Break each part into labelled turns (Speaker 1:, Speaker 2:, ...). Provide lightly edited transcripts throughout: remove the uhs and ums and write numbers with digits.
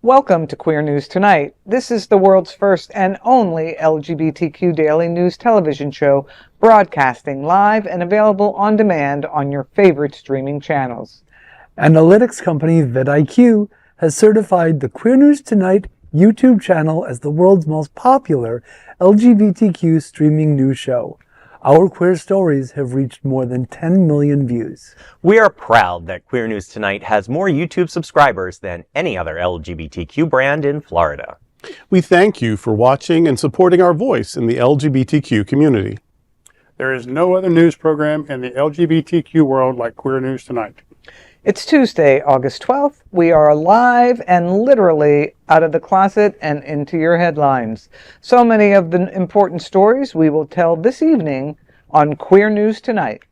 Speaker 1: Welcome to Queer News Tonight. This is the world's first and only LGBTQ daily news television show, broadcasting live and available on demand on your favorite streaming channels.
Speaker 2: Analytics company vidIQ has certified the Queer News Tonight YouTube channel as the world's most popular LGBTQ streaming news show. Our queer stories have reached more than 10 million views.
Speaker 3: We are proud that Queer News Tonight has more YouTube subscribers than any other LGBTQ brand in Florida.
Speaker 4: We thank you for watching and supporting our voice in the LGBTQ community.
Speaker 5: There is no other news program in the LGBTQ world like Queer News Tonight.
Speaker 1: It's Tuesday, August 12th. We are live and literally out of the closet and into your headlines. So many of the important stories we will tell this evening on Queer News Tonight.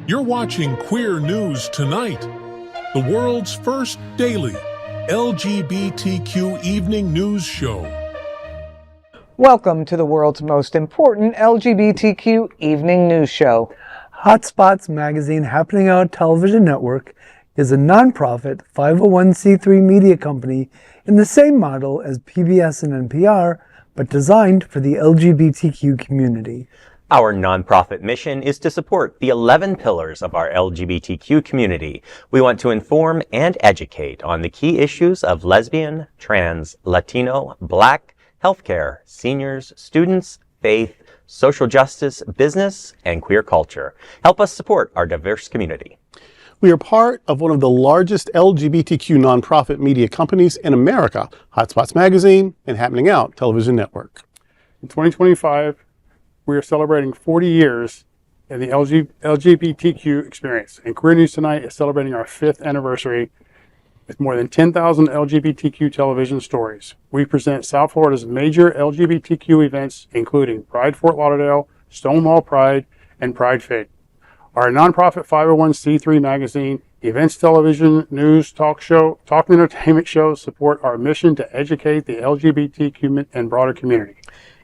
Speaker 6: You're watching Queer News Tonight, the world's first daily LGBTQ evening news show.
Speaker 1: Welcome to the world's most important LGBTQ evening news show.
Speaker 2: Hotspots magazine Happening Out Television Network is a nonprofit 501c3 media company in the same model as PBS and NPR, but designed for the LGBTQ community.
Speaker 3: Our nonprofit mission is to support the 11 pillars of our LGBTQ community. We want to inform and educate on the key issues of lesbian, trans, Latino, Black, healthcare, seniors, students, faith, social justice, business, and queer culture. Help us support our diverse community.
Speaker 4: We are part of one of the largest LGBTQ nonprofit media companies in America, Hotspots Magazine and Happening Out Television Network.
Speaker 5: In 2025, we are celebrating 40 years in the LGBTQ experience, and Queer News Tonight is celebrating our 5th anniversary with more than 10,000 LGBTQ television stories. We present South Florida's major LGBTQ events, including Pride Fort Lauderdale, Stonewall Pride, and Pride Fete. Our nonprofit 501c3 magazine, events, television, news, talk and entertainment shows support our mission to educate the LGBTQ and broader community.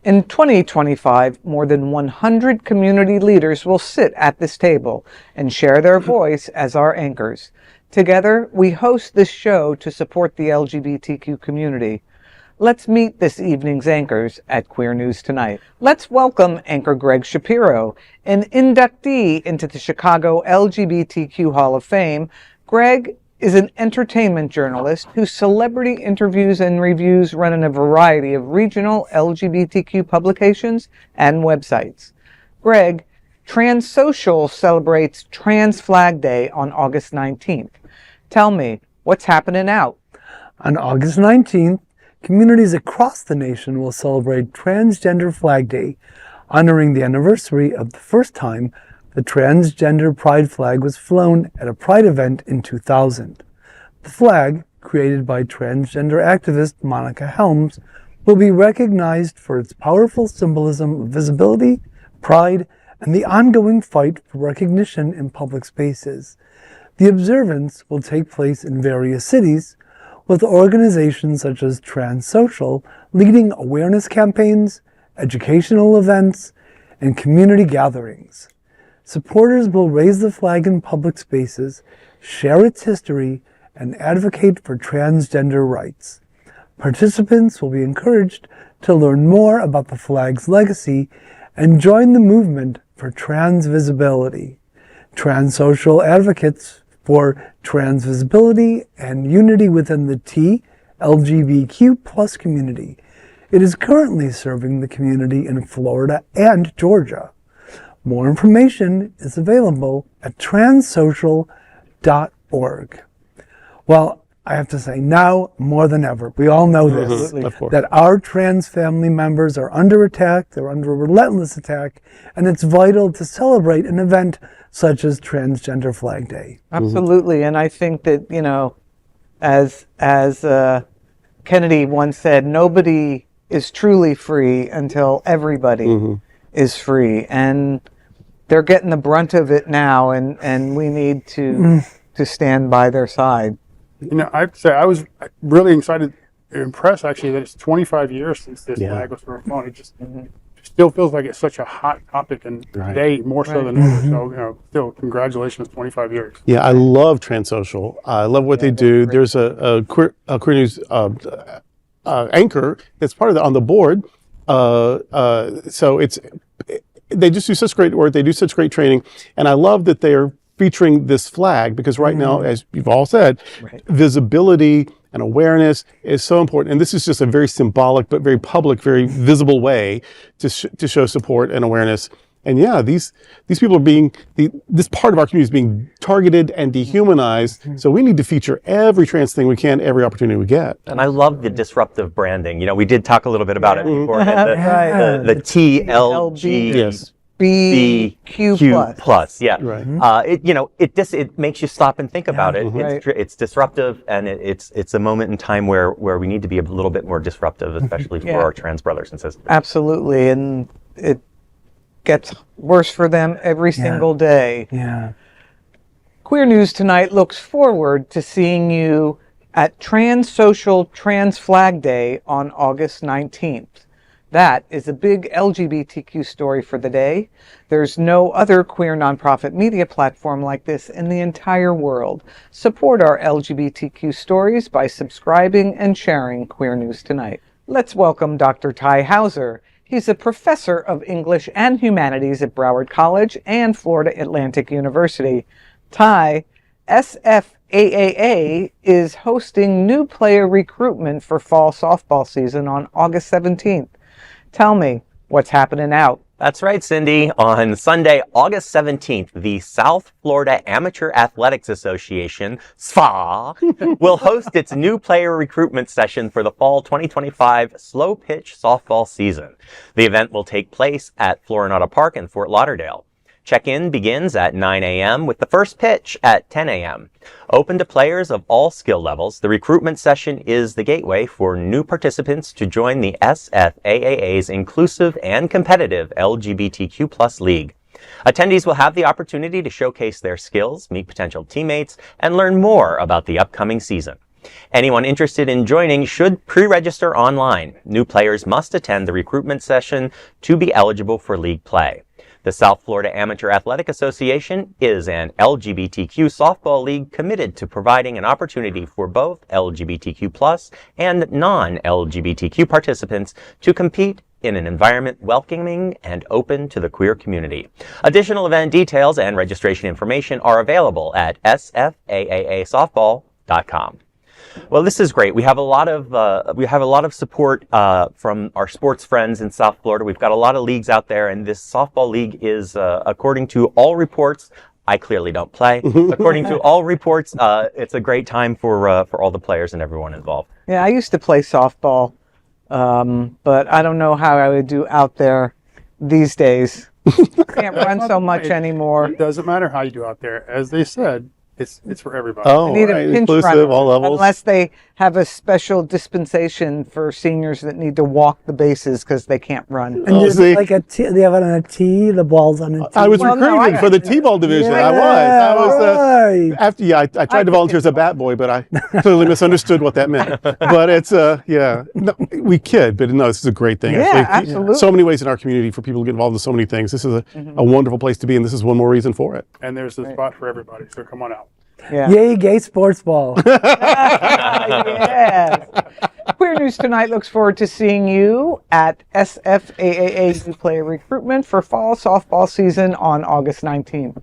Speaker 1: In 2025, more than 100 community leaders will sit at this table and share their voice as our anchors. Together, we host this show to support the LGBTQ community. Let's meet this evening's anchors at Queer News Tonight. Let's welcome anchor Gregg Shapiro, an inductee into the Chicago LGBTQ Hall of Fame. Gregg is an entertainment journalist whose celebrity interviews and reviews run in a variety of regional LGBTQ publications and websites. Gregg, TransSOCIAL celebrates Trans Flag Day on August 19th. Tell me, what's happening out?
Speaker 2: On August 19th, communities across the nation will celebrate Transgender Flag Day, honoring the anniversary of the first time the transgender pride flag was flown at a pride event in 2000. The flag, created by transgender activist Monica Helms, will be recognized for its powerful symbolism of visibility, pride, and the ongoing fight for recognition in public spaces. The observance will take place in various cities, with organizations such as TransSOCIAL leading awareness campaigns, educational events, and community gatherings. Supporters will raise the flag in public spaces, share its history, and advocate for transgender rights. Participants will be encouraged to learn more about the flag's legacy and join the movement for trans visibility. TransSOCIAL advocates for trans visibility and unity within the LGBTQ+ community. It is currently serving the community in Florida and Georgia. More information is available at transsocial.org. Well, I have to say, now more than ever, we all know this, that our trans family members are under attack, they're under a relentless attack, and it's vital to celebrate an event such as Transgender Flag Day.
Speaker 1: Absolutely, and I think that, you know, as Kennedy once said, nobody is truly free until everybody is free, and they're getting the brunt of it now, and we need to stand by their side.
Speaker 5: You know, I have to say, I was really excited impressed actually that it's 25 years since this
Speaker 4: Yeah.
Speaker 5: flag was first flown. It just still feels like it's such a hot topic, and today more so than ever. So still congratulations, 25 years.
Speaker 4: Yeah, I love TransSOCIAL. I love what they do. There's a queer news anchor that's part of on the board. So they just do such great work. They do such great training, and I love that they're featuring this flag because right now, as you've all said, visibility and awareness is so important. And this is just a very symbolic, but very public, very visible way to show support and awareness. And yeah, these people are being, this part of our community is being targeted and dehumanized. So we need to feature every trans thing we can, every opportunity we get.
Speaker 3: And I love the disruptive branding. You know, we did talk a little bit about it before. The TLG.
Speaker 4: Yes.
Speaker 1: BQ
Speaker 3: plus, yeah.
Speaker 4: Right.
Speaker 3: It makes you stop and think about it. It's disruptive, and it's a moment in time where we need to be a little bit more disruptive, especially for our trans brothers and sisters.
Speaker 1: Absolutely, and it gets worse for them every single day.
Speaker 2: Yeah.
Speaker 1: Queer News Tonight looks forward to seeing you at TransSOCIAL Trans Flag Day on August 19th. That is a big LGBTQ story for the day. There's no other queer nonprofit media platform like this in the entire world. Support our LGBTQ stories by subscribing and sharing Queer News Tonight. Let's welcome Dr. Tai Houser. He's a professor of English and Humanities at Broward College and Florida Atlantic University. Tai, SFAAA is hosting new player recruitment for fall softball season on August 17th. Tell me, what's happening out?
Speaker 3: That's right, Cindy. On Sunday, August 17th, the South Florida Amateur Athletics Association, SFAAA, will host its new player recruitment session for the fall 2025 slow pitch softball season. The event will take place at Florinata Park in Fort Lauderdale. Check-in begins at 9 a.m. with the first pitch at 10 a.m. Open to players of all skill levels, the recruitment session is the gateway for new participants to join the SFAAA's inclusive and competitive LGBTQ+ league. Attendees will have the opportunity to showcase their skills, meet potential teammates, and learn more about the upcoming season. Anyone interested in joining should pre-register online. New players must attend the recruitment session to be eligible for league play. The South Florida Amateur Athletic Association is an LGBTQ softball league committed to providing an opportunity for both LGBTQ+ and non-LGBTQ participants to compete in an environment welcoming and open to the queer community. Additional event details and registration information are available at sfaasoftball.com. Well, this is great. We have a lot of support from our sports friends in South Florida. We've got a lot of leagues out there, and this softball league is, according to all reports, I clearly don't play. According to all reports, it's a great time for all the players and everyone involved.
Speaker 1: Yeah, I used to play softball, but I don't know how I would do out there these days. Can't run so much anymore.
Speaker 5: It doesn't matter how you do out there. As they said, it's for everybody.
Speaker 4: Oh,
Speaker 1: I need a
Speaker 4: right.
Speaker 1: pinch
Speaker 4: Inclusive,
Speaker 1: runner,
Speaker 4: all levels.
Speaker 1: unless they have a special dispensation for seniors that need to walk the bases because they can't run.
Speaker 2: And
Speaker 4: Oh,
Speaker 2: there's
Speaker 4: see.
Speaker 2: like a tee, they have it on a tee, the ball's on a tee.
Speaker 4: I was
Speaker 1: Well, no,
Speaker 4: recruited
Speaker 1: I-
Speaker 4: for the T-ball division.
Speaker 2: Yeah,
Speaker 4: I was.
Speaker 2: right.
Speaker 4: After, I tried to volunteer as a bat boy, but I clearly misunderstood what that meant. But it's, no, we kid, but no, this is a great thing.
Speaker 1: Yeah, absolutely.
Speaker 4: So many ways in our community for people to get involved in so many things. This is a wonderful place to be, and this is one more reason for it.
Speaker 5: And there's a spot for everybody, so come on out.
Speaker 1: Yeah.
Speaker 2: Yay, gay sports ball.
Speaker 1: Yes. Queer News Tonight looks forward to seeing you at SFAAA New Player Recruitment for fall softball season on August 17th.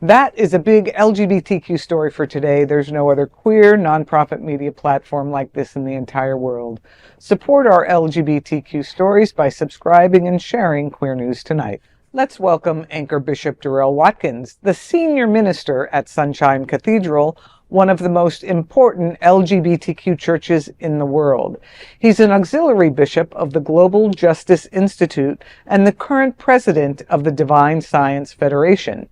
Speaker 1: That is a big LGBTQ story for today. There's no other queer nonprofit media platform like this in the entire world. Support our LGBTQ stories by subscribing and sharing Queer News Tonight. Let's welcome Anchor Bishop Durrell Watkins, the senior minister at Sunshine Cathedral, one of the most important LGBTQ churches in the world. He's an auxiliary bishop of the Global Justice Institute and the current president of the Divine Science Federation.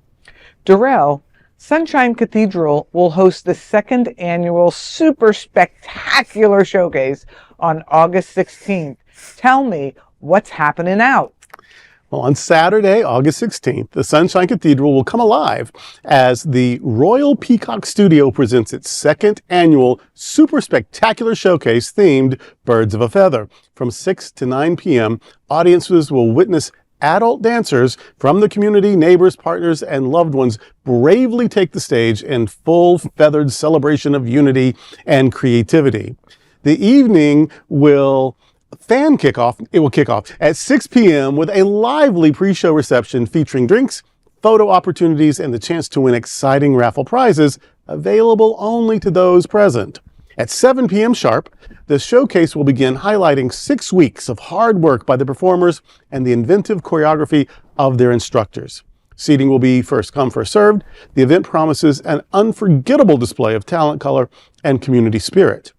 Speaker 1: Durrell, Sunshine Cathedral will host the second annual super spectacular showcase on August 16th. Tell me, what's happening out?
Speaker 4: Well, on Saturday, August 16th, the Sunshine Cathedral will come alive as the Royal Peacock Studio presents its second annual super spectacular showcase themed Birds of a Feather. From 6 to 9 p.m., audiences will witness adult dancers from the community, neighbors, partners, and loved ones bravely take the stage in full feathered celebration of unity and creativity. The evening will kick off at 6 p.m. with a lively pre-show reception featuring drinks, photo opportunities, and the chance to win exciting raffle prizes available only to those present. At 7 p.m. sharp, the showcase will begin highlighting 6 weeks of hard work by the performers and the inventive choreography of their instructors. Seating will be first come, first served. The event promises an unforgettable display of talent, color, and community spirit.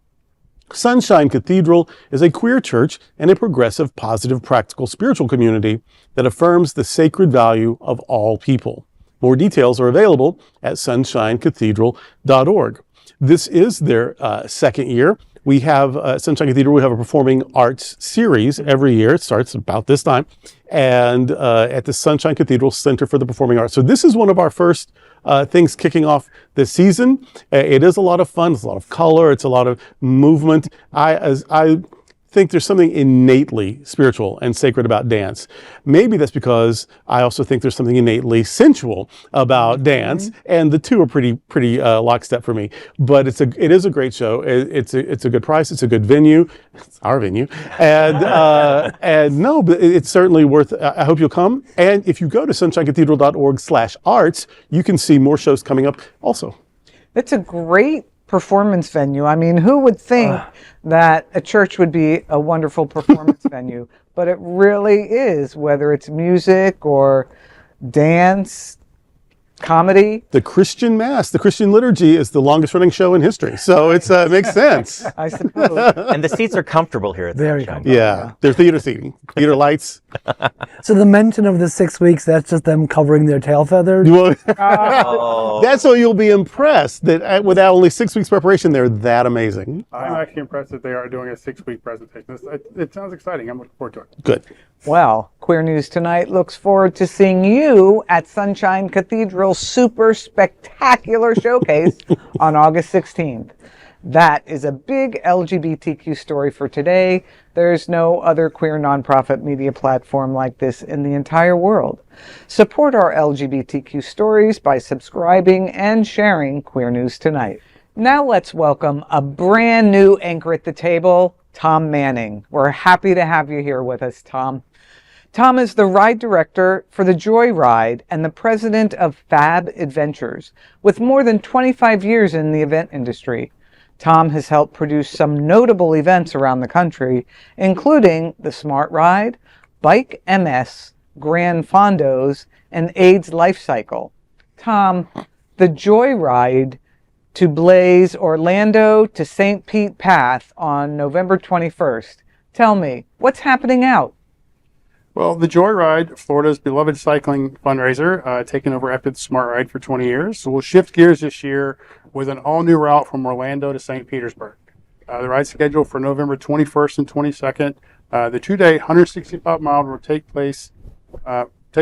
Speaker 4: Sunshine Cathedral is a queer church and a progressive, positive, practical, spiritual community that affirms the sacred value of all people. More details are available at sunshinecathedral.org. This is their second year. We have Sunshine Cathedral. We have a performing arts series every year. It starts about this time, and at the Sunshine Cathedral Center for the Performing Arts. So this is one of our first things kicking off this season. It is a lot of fun. It's a lot of color. It's a lot of movement. I think there's something innately spiritual and sacred about dance. Maybe that's because I also think there's something innately sensual about dance, and the two are pretty lockstep for me. But it is a great show. It's a good price. It's a good venue. It's our venue, and no, but it's certainly worth. I hope you'll come. And if you go to sunshinecathedral.org/arts, you can see more shows coming up also.
Speaker 1: It's a great performance venue. I mean, who would think that a church would be a wonderful performance venue? But it really is, whether it's music or dance, comedy.
Speaker 4: The Christian Mass, the Christian liturgy is the longest running show in history. So it makes sense.
Speaker 1: I suppose.
Speaker 3: And the seats are comfortable here at
Speaker 2: Very
Speaker 3: Sunshine.
Speaker 2: comfortable.
Speaker 4: Yeah, there's theater seating, theater lights.
Speaker 2: So the mention of the 6 weeks, that's just them covering their tail feathers?
Speaker 3: Oh.
Speaker 4: That's so you'll be impressed that without only 6 weeks preparation, they're that amazing.
Speaker 5: I'm actually impressed that they are doing a 6-week presentation. It sounds exciting. I'm looking forward to it.
Speaker 4: Good.
Speaker 1: Well, Queer News Tonight looks forward to seeing you at Sunshine Cathedral's super spectacular showcase on August 16th. That is a big LGBTQ story for today. There's no other queer nonprofit media platform like this in the entire world. Support our LGBTQ stories by subscribing and sharing Queer News Tonight. Now let's welcome a brand new anchor at the table, Tom Manning. We're happy to have you here with us, Tom. Tom is the ride director for the Joy Ride and the president of Fab Adventures, with more than 25 years in the event industry. Tom has helped produce some notable events around the country, including the Smart Ride, Bike MS, Grand Fondos, and AIDS Life Cycle. Tom, the Joy Ride to Blaze Orlando to St. Pete Path on November 21st. Tell me, what's happening out?
Speaker 5: Well, the Joyride, Florida's beloved cycling fundraiser, taken over after the Smart Ride for 20 years. So we'll shift gears this year with an all-new route from Orlando to St. Petersburg. The ride's scheduled for November 21st and 22nd. The 2-day, 165-mile will take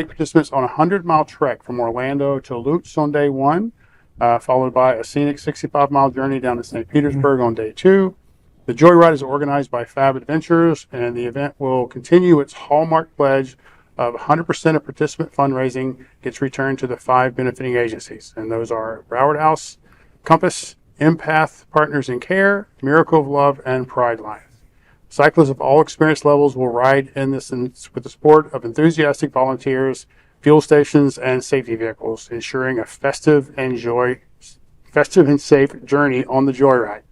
Speaker 5: participants on a 100-mile trek from Orlando to Lutz on day 1, followed by a scenic 65-mile journey down to St. Petersburg on day 2. The Joyride is organized by Fab Adventures, and the event will continue its hallmark pledge of 100% of participant fundraising gets returned to the 5 benefiting agencies, and those are Broward House, Compass, Empath, Partners in Care, Miracle of Love, and Pride Lions. Cyclists of all experience levels will ride in this with the support of enthusiastic volunteers, fuel stations, and safety vehicles, ensuring a festive and safe journey on the Joyride.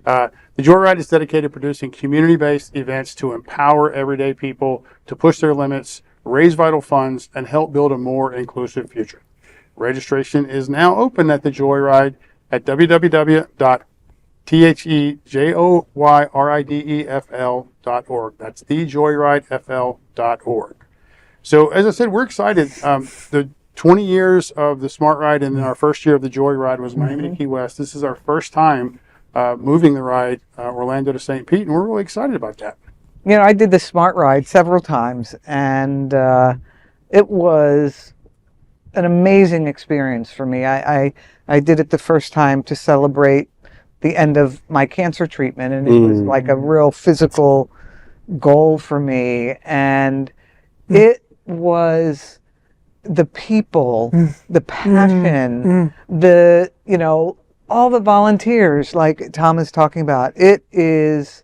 Speaker 5: The Joyride is dedicated to producing community-based events to empower everyday people to push their limits, raise vital funds, and help build a more inclusive future. Registration is now open at the Joyride at www.thejoyridefl.org. That's thejoyridefl.org. So, as I said, we're excited. The 20 years of the Smart Ride and then our first year of the Joyride was Miami to Key West. This is our first time moving the ride Orlando to St. Pete, and we're really excited about that.
Speaker 1: You know, I did the Smart Ride several times, and it was an amazing experience for me. I did it the first time to celebrate the end of my cancer treatment, and it was like a real physical goal for me. And it was the people, the passion, the, all the volunteers like Tom is talking about. It is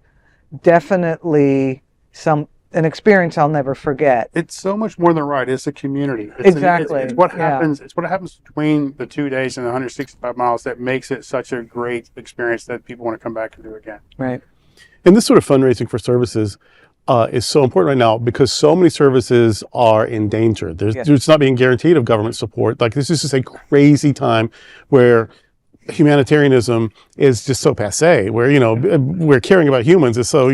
Speaker 1: definitely an experience I'll never forget.
Speaker 5: It's so much more than a ride. It's a community.
Speaker 1: Exactly.
Speaker 5: It's what happens. It's what happens between the 2 days and the 165 miles that makes it such a great experience that people want to come back and do again.
Speaker 1: Right.
Speaker 4: And this sort of fundraising for services is so important right now because so many services are in danger. It's not being guaranteed of government support. Like, this is just a crazy time where humanitarianism is just so passé, where, we're caring about humans is so,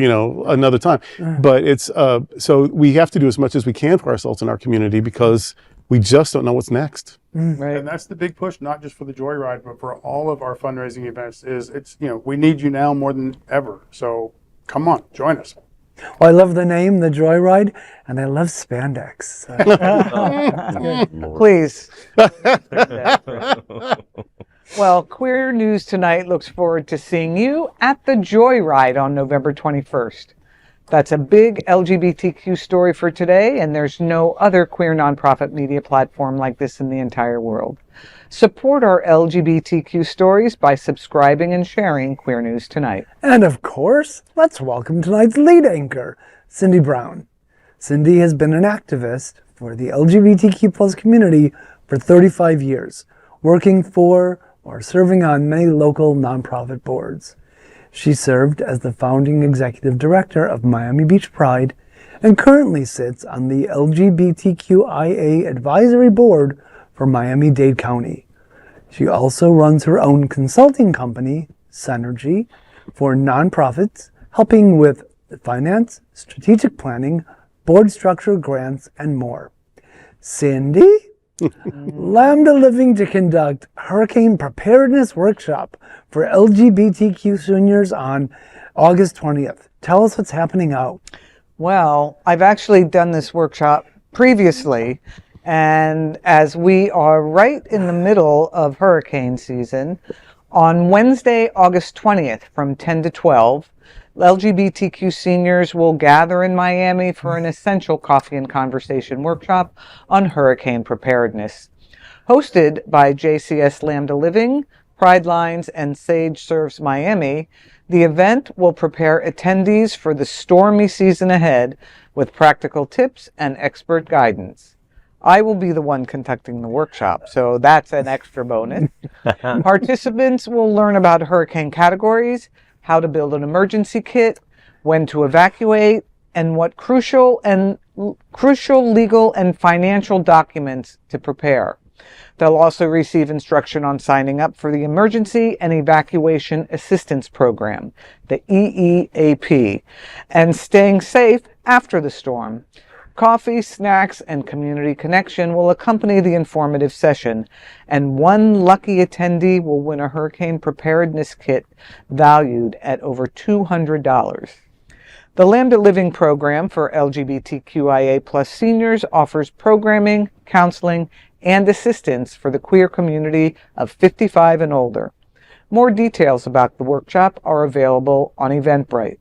Speaker 4: another time. But it's, so we have to do as much as we can for ourselves in our community because we just don't know what's next.
Speaker 1: Right.
Speaker 5: And that's the big push, not just for the Joyride, but for all of our fundraising events we need you now more than ever. So come on, join us.
Speaker 2: Well, I love the name, the Joyride, and I love spandex.
Speaker 1: Please. Well, Queer News Tonight looks forward to seeing you at the Joyride on November 21st. That's a big LGBTQ story for today, and there's no other queer nonprofit media platform like this in the entire world. Support our LGBTQ stories by subscribing and sharing Queer News Tonight.
Speaker 2: And of course, let's welcome tonight's lead anchor, Cindy Brown. Cindy has been an activist for the LGBTQ plus community for 35 years, working for or serving on many local nonprofit boards. She served as the founding executive director of Miami Beach Pride and currently sits on the LGBTQIA advisory board for Miami-Dade County. She also runs her own consulting company, Synergy, for nonprofits, helping with finance, strategic planning, board structure, grants, and more. Cindy? Lambda Living to conduct Hurricane Preparedness Workshop for LGBTQ seniors on August 20th. Tell us what's happening out.
Speaker 1: Well, I've actually done this workshop previously, and as we are right in the middle of hurricane season, on Wednesday, August 20th from 10 to 12, LGBTQ seniors will gather in Miami for an essential coffee and conversation workshop on hurricane preparedness. Hosted by JCS Lambda Living, Pride Lines, and Sage Serves Miami, the event will prepare attendees for the stormy season ahead with practical tips and expert guidance. I will be the one conducting the workshop, so that's an extra bonus. Participants will learn about hurricane categories, how to build an emergency kit, when to evacuate, and what crucial legal and financial documents to prepare. They'll also receive instruction on signing up for the Emergency and Evacuation Assistance Program, the EEAP, and staying safe after the storm. Coffee, snacks, and community connection will accompany the informative session, and one lucky attendee will win a hurricane preparedness kit valued at over $200. The Lambda Living program for LGBTQIA plus seniors offers programming, counseling, and assistance for the queer community of 55 and older. More details about the workshop are available on Eventbrite.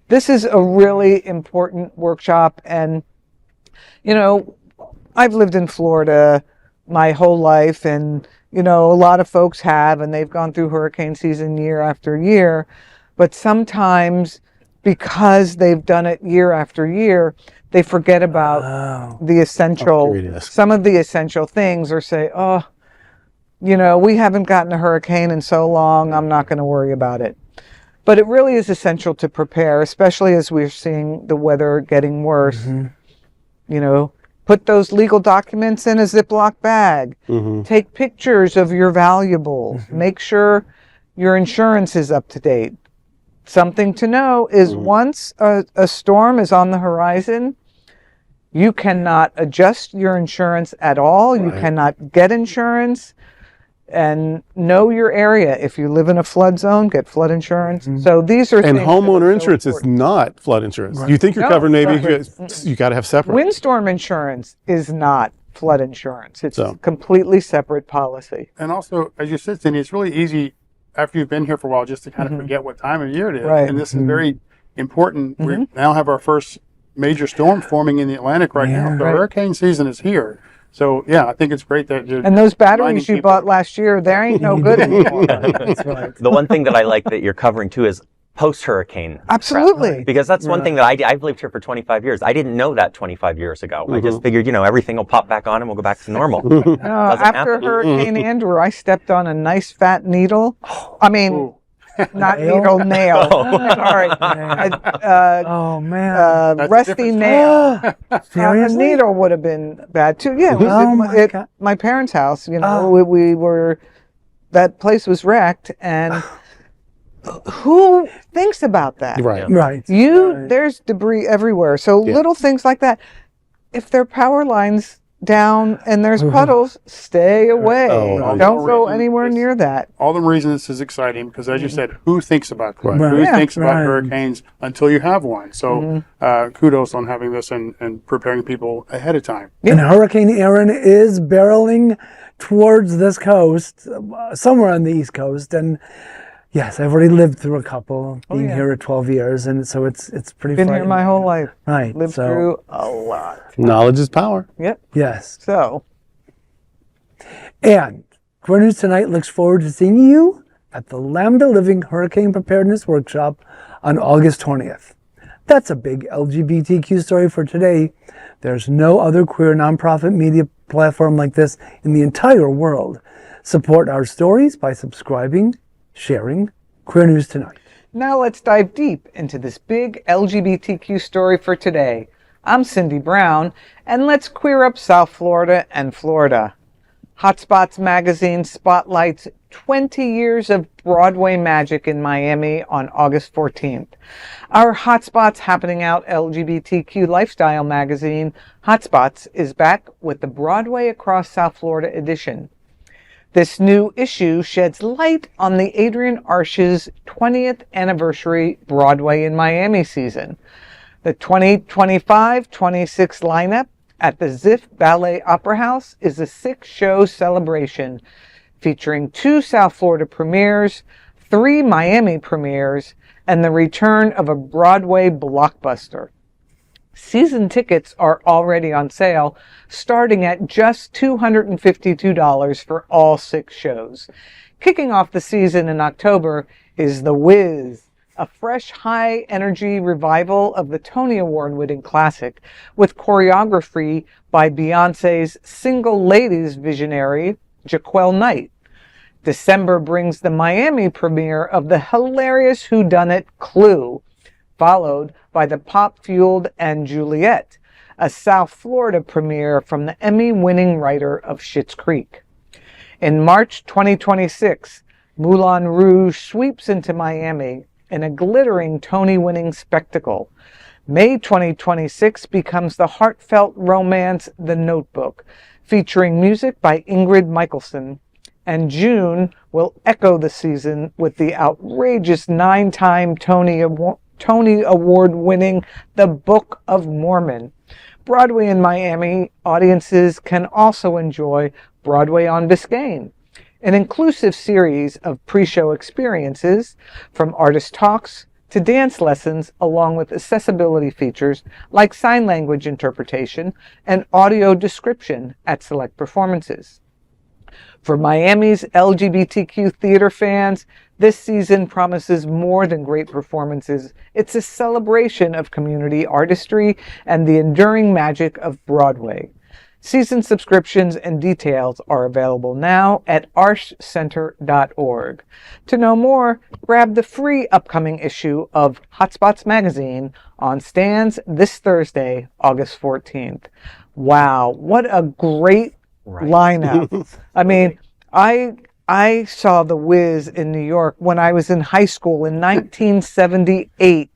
Speaker 1: This is a really important workshop, and I've lived in Florida my whole life, and a lot of folks have, and they've gone through hurricane season year after year, but sometimes because they've done it year after year, they forget about the essential, some of the essential things, or say, we haven't gotten a hurricane in so long, I'm not going to worry about it. But it really is essential to prepare, especially as we're seeing the weather getting worse. Put those legal documents in a Ziploc bag. Take pictures of your valuables. Make sure your insurance is up to date. Something to know is once a storm is on the horizon, you cannot adjust your insurance at all. You cannot get insurance. And know your area. If you live in a flood zone, get flood insurance. So these are
Speaker 4: And
Speaker 1: things
Speaker 4: homeowner
Speaker 1: that are so
Speaker 4: insurance is
Speaker 1: important.
Speaker 4: not flood insurance. You think you're
Speaker 1: No,
Speaker 4: covered, maybe
Speaker 1: separate.
Speaker 4: you got to have separate.
Speaker 1: Windstorm insurance is not flood insurance. It's
Speaker 4: So.
Speaker 1: completely separate policy.
Speaker 5: And also, as you said, Cindy, it's really easy after you've been here for a while just to kind of forget what time of year it is.
Speaker 1: Right.
Speaker 5: And this is very important. We now have our first major storm forming in the Atlantic right now. The hurricane season is here. So, yeah, I think it's great that you're
Speaker 1: And those batteries
Speaker 5: reminding
Speaker 1: you
Speaker 5: people-
Speaker 1: bought last year, they ain't no good anymore.
Speaker 2: That's right.
Speaker 3: The one thing that I like that you're covering too is post-hurricane.
Speaker 1: Absolutely.
Speaker 3: Because that's one thing that I've lived here for 25 years. I didn't know that 25 years ago. I just figured, everything will pop back on and we'll go back to normal.
Speaker 1: After
Speaker 3: happen.
Speaker 1: Hurricane Andrew, I stepped on a nice fat needle. I mean,
Speaker 5: Ooh.
Speaker 1: not
Speaker 2: Nail?
Speaker 1: needle, nail. Sorry.
Speaker 2: Oh man.
Speaker 5: That's a
Speaker 1: Rusty
Speaker 5: different
Speaker 1: nail. A
Speaker 2: Seriously?
Speaker 1: needle would have been bad too. Yeah, it was
Speaker 2: Oh, my
Speaker 1: at
Speaker 2: God.
Speaker 1: my parents' house. We were, that place was wrecked, and who thinks about that?
Speaker 4: Right.
Speaker 2: Right.
Speaker 1: There's debris everywhere. So little things like that. If there are power lines down and there's puddles, stay away.
Speaker 4: Oh,
Speaker 1: Don't go
Speaker 5: reason
Speaker 1: anywhere
Speaker 5: is-
Speaker 1: near that.
Speaker 5: all the reason this is exciting because, as you said, who thinks about that?
Speaker 4: Right.
Speaker 5: Who
Speaker 2: Yeah,
Speaker 5: thinks about
Speaker 2: right.
Speaker 5: hurricanes until you have one? So, kudos on having this and preparing people ahead of time.
Speaker 2: And Hurricane Aaron is barreling towards this coast, somewhere on the East Coast. And yes, I've already lived through a couple, being here at 12 years, and so it's pretty
Speaker 1: Been here
Speaker 2: frightening.
Speaker 1: my whole life.
Speaker 2: Right.
Speaker 1: Lived
Speaker 2: so,
Speaker 1: through a lot.
Speaker 4: Knowledge is power.
Speaker 1: Yep.
Speaker 2: yes.
Speaker 1: So,
Speaker 2: And Queer News Tonight looks forward to seeing you at the Lambda Living Hurricane Preparedness Workshop on August 20th. That's a big LGBTQ story for today. There's no other queer nonprofit media platform like this in the entire world. Support our stories by subscribing, sharing Queer News Tonight.
Speaker 1: now let's dive deep into this big LGBTQ story for today. I'm Cindy Brown, and let's queer up South Florida and Florida. Hotspots magazine spotlights 20 years of Broadway magic in Miami on August 14th. Our Hotspots Happening Out LGBTQ lifestyle magazine, Hotspots, is back with the Broadway Across South Florida edition. This new issue sheds light on the Adrian Arsh's 20th anniversary Broadway in Miami season. The 2025-26 lineup at the Ziff Ballet Opera House is a 6-show celebration featuring 2 South Florida premieres, 3 Miami premieres, and the return of a Broadway blockbuster. Season tickets are already on sale, starting at just $252 for all 6 shows. Kicking off the season in October is The Wiz, a fresh, high-energy revival of the Tony Award-winning classic with choreography by Beyoncé's Single Ladies visionary, Jaquel Knight. December brings the Miami premiere of the hilarious whodunit Clue, followed by the pop-fueled And Juliet, a South Florida premiere from the Emmy-winning writer of Schitt's Creek. In March 2026, Moulin Rouge sweeps into Miami in a glittering Tony-winning spectacle. May 2026 becomes the heartfelt romance The Notebook, featuring music by Ingrid Michaelson. And June will echo the season with the outrageous 9-time Tony Award-winning The Book of Mormon. Broadway in Miami audiences can also enjoy Broadway on Biscayne, an inclusive series of pre-show experiences from artist talks to dance lessons, along with accessibility features like sign language interpretation and audio description at select performances. For Miami's LGBTQ theater fans, this season promises more than great performances. It's a celebration of community artistry and the enduring magic of Broadway. Season subscriptions and details are available now at arshcenter.org. To know more, grab the free upcoming issue of Hotspots magazine on stands this Thursday, August 14th. Wow, what a great lineup. I mean, I saw The Wiz in New York when I was in high school in 1978.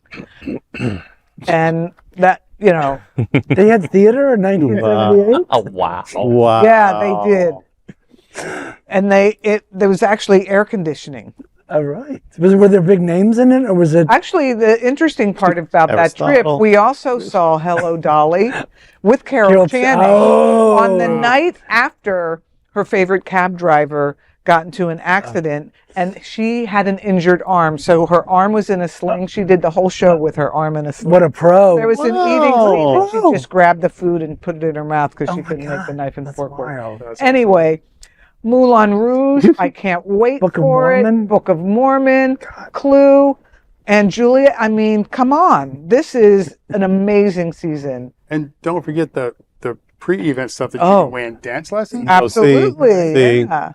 Speaker 1: And that, you know,
Speaker 2: They had theater in 1978?
Speaker 3: Oh, wow.
Speaker 4: Wow.
Speaker 1: yeah, they did. And there was actually air conditioning.
Speaker 2: All right. Were there big names in it, or was it?
Speaker 1: Actually, the interesting part about that trip,
Speaker 4: Aristotle.
Speaker 1: we also saw Hello Dolly with Carol Channing on the night after her favorite cab driver got into an accident, and she had an injured arm, so her arm was in a sling. She did the whole show with her arm in a sling.
Speaker 2: What a pro!
Speaker 1: There was an eating scene, and she
Speaker 2: Wow.
Speaker 1: just grabbed the food and put it in her mouth because she
Speaker 2: my
Speaker 1: couldn't make the
Speaker 2: God,
Speaker 1: knife and
Speaker 2: that's
Speaker 1: fork work.
Speaker 2: wild.
Speaker 1: Anyway, Moulin Rouge, I can't wait
Speaker 2: Book of
Speaker 1: for
Speaker 2: Mormon.
Speaker 1: it. Book of Mormon, Clue, and Julia. I mean, come on. This is an amazing season.
Speaker 5: And don't forget the pre-event stuff that you
Speaker 1: Oh.
Speaker 5: can win. Dance lessons?
Speaker 1: Absolutely.
Speaker 4: see.
Speaker 1: Yeah.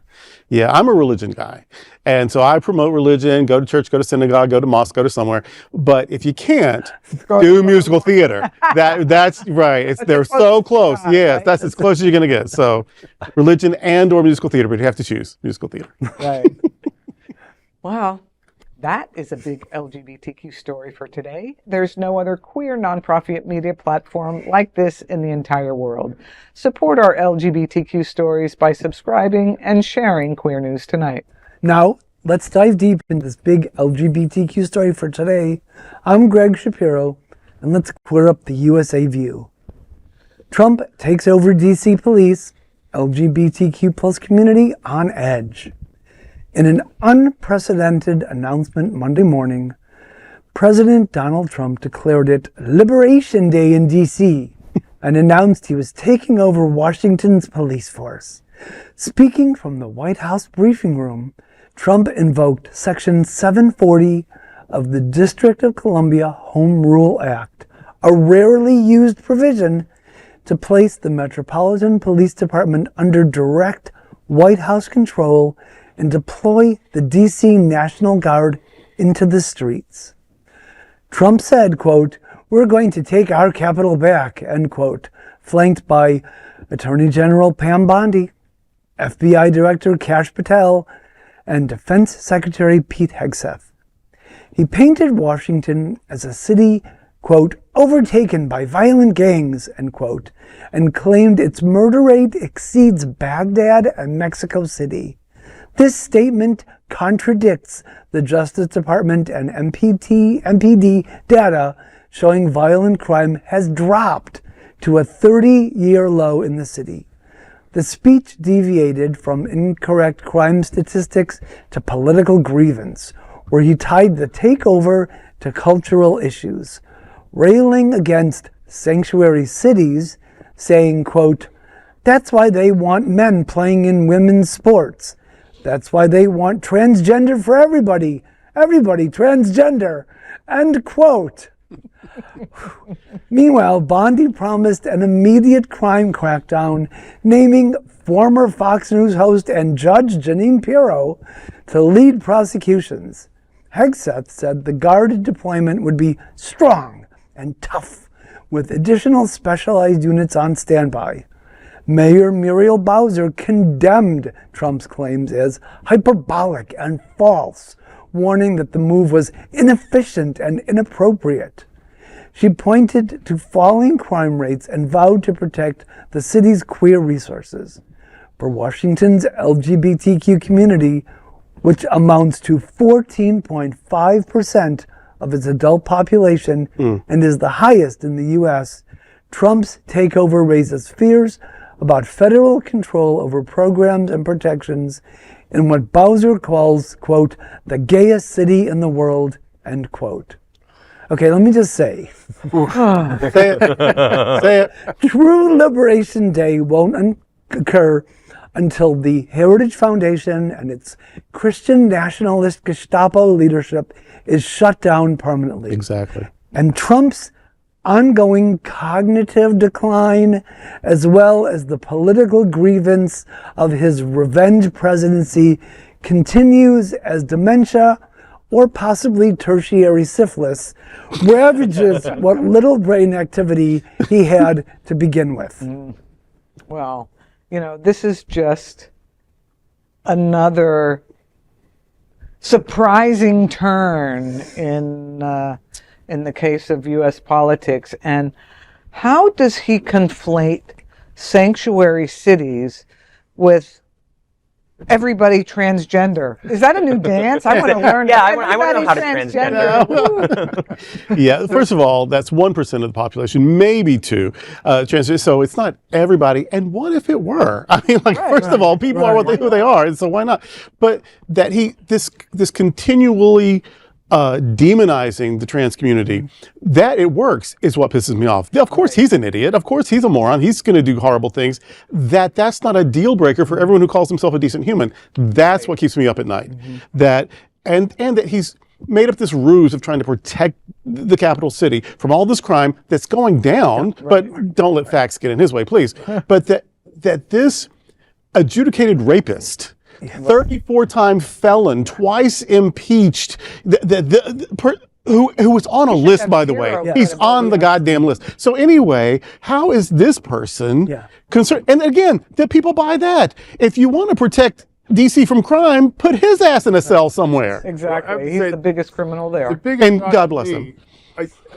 Speaker 4: Yeah, I'm a religion guy. And so I promote religion, go to church, go to synagogue, go to mosque, go to somewhere. But if you can't, do musical theater. That's right. They're so close. Yes, that's as close as you're going to get. So religion and or musical theater, but you have to choose musical theater.
Speaker 1: Right. Well, that is a big LGBTQ story for today. There's no other queer nonprofit media platform like this in the entire world. Support our LGBTQ stories by subscribing and sharing Queer News Tonight.
Speaker 2: Now, let's dive deep into this big LGBTQ story for today. I'm Gregg Shapiro, and let's clear up the USA view. Trump takes over DC police, LGBTQ plus community on edge. In an unprecedented announcement Monday morning, President Donald Trump declared it Liberation Day in DC and announced he was taking over Washington's police force. Speaking from the White House briefing room, Trump invoked Section 740 of the District of Columbia Home Rule Act, a rarely used provision to place the Metropolitan Police Department under direct White House control and deploy the DC National Guard into the streets. Trump said, quote, "We're going to take our capital back," end quote, flanked by Attorney General Pam Bondi, FBI Director Kash Patel, and Defense Secretary Pete Hegseth. He painted Washington as a city, quote, "overtaken by violent gangs," end quote, and claimed its murder rate exceeds Baghdad and Mexico City. This statement contradicts the Justice Department and MPD data showing violent crime has dropped to a 30-year low in the city. The speech deviated from incorrect crime statistics to political grievance, where he tied the takeover to cultural issues, railing against sanctuary cities, saying, quote, "That's why they want men playing in women's sports. That's why they want transgender for everybody. Everybody transgender," end quote. Meanwhile, Bondi promised an immediate crime crackdown, naming former Fox News host and Judge Jeanine Pirro to lead prosecutions. Hegseth said the Guard deployment would be strong and tough, with additional specialized units on standby. Mayor Muriel Bowser condemned Trump's claims as hyperbolic and false, warning that the move was inefficient and inappropriate. She pointed to falling crime rates and vowed to protect the city's queer resources. For Washington's LGBTQ community, which amounts to 14.5% of its adult population and is the highest in the U.S., Trump's takeover raises fears about federal control over programs and protections in what Bowser calls, quote, "the gayest city in the world," end quote. Okay, let me just say,
Speaker 4: Say it. Say it.
Speaker 2: true Liberation Day won't occur until the Heritage Foundation and its Christian nationalist Gestapo leadership is shut down permanently.
Speaker 4: Exactly.
Speaker 2: And Trump's ongoing cognitive decline, as well as the political grievance of his revenge presidency, continues as dementia or possibly tertiary syphilis ravages what little brain activity he had to begin with.
Speaker 1: Well, this is just another surprising turn in the case of U.S. politics. And how does he conflate sanctuary cities with Everybody transgender. Is that a new dance? I want to learn.
Speaker 3: Yeah, I want to know how to transgender.
Speaker 4: Yeah, first of all, that's 1% of the population, maybe 2 transgender. So it's not everybody. And what if it were? I mean, like, first of all, people are who they are, and so why not? But that this continually demonizing the trans community, that it works is what pisses me off. Of course he's an idiot. Of course he's a moron. He's going to do horrible things. That's not a deal breaker for everyone who calls himself a decent human. That's what keeps me up at night. That and that he's made up this ruse of trying to protect the capital city from all this crime that's going down. But don't let facts get in his way, please. But that this adjudicated rapist, 34-time felon, twice impeached, who was on a list, by the way. He's on the goddamn list. So anyway, how is this person concerned? And again, that people buy that. If you want to protect DC from crime, put his ass in a cell somewhere.
Speaker 1: Exactly. He's the biggest criminal there.
Speaker 4: And God bless him.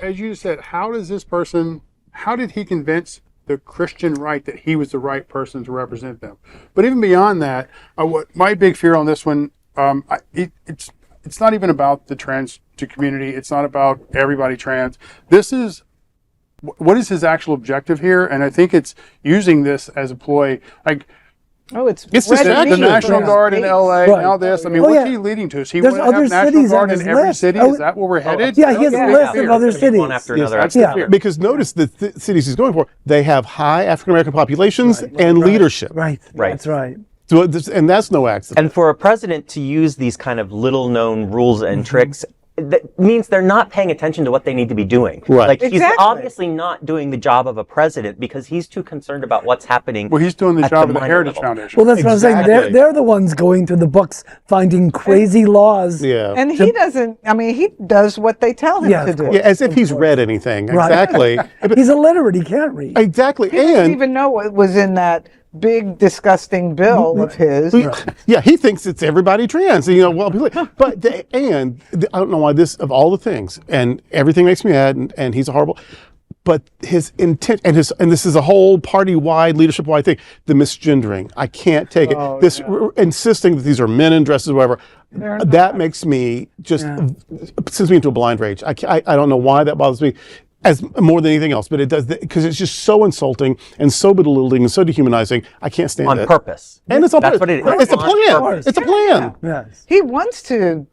Speaker 5: As you said, how did he convince the Christian right that he was the right person to represent them? But even beyond that, what my big fear on this one, it's not even about the trans community. It's not about everybody trans. This is, what is his actual objective here? And I think it's using this as a ploy. Like,
Speaker 1: it's
Speaker 5: the National Guard in LA, now this. I mean, what's he leading to? Is he want to have National Guard in every city? Is that where we're headed?
Speaker 2: Yeah, he has a list of other cities.
Speaker 3: One after another.
Speaker 4: Because notice the cities he's going for, they have high African American populations and leadership.
Speaker 2: Right. That's right.
Speaker 4: So and that's no accident.
Speaker 3: And for a president to use these kind of little known rules and tricks, that means they're not paying attention to what they need to be doing.
Speaker 4: Right.
Speaker 3: Like, he's obviously not doing the job of a president because he's too concerned about what's happening.
Speaker 5: Well, he's doing the job of the Heritage Foundation.
Speaker 2: Well, that's what I'm saying. They're the ones going through the books, finding crazy laws.
Speaker 4: Yeah.
Speaker 1: And he doesn't, I mean, he does what they tell him to do.
Speaker 4: Yeah, as if he's read anything.
Speaker 2: Right.
Speaker 4: Exactly.
Speaker 2: He's illiterate. He can't read.
Speaker 4: Exactly.
Speaker 1: He doesn't even know what was in that big disgusting bill of his.
Speaker 4: Yeah, he thinks it's everybody trans. You know, well, but I don't know why this, of all the things, and everything makes me mad, and he's a horrible. But his intent, and this is a whole party-wide, leadership-wide thing. The misgendering, I can't take it. This insisting that these are men in dresses, or whatever. That makes me just sends me into a blind rage. I don't know why that bothers me as more than anything else, but it does, because it's just so insulting and so belittling and so dehumanizing. I can't stand it.
Speaker 3: On purpose.
Speaker 4: And it's on
Speaker 3: That's
Speaker 4: purpose.
Speaker 3: what it is.
Speaker 4: It's a plan. It's a plan.
Speaker 2: Yes.
Speaker 1: He wants to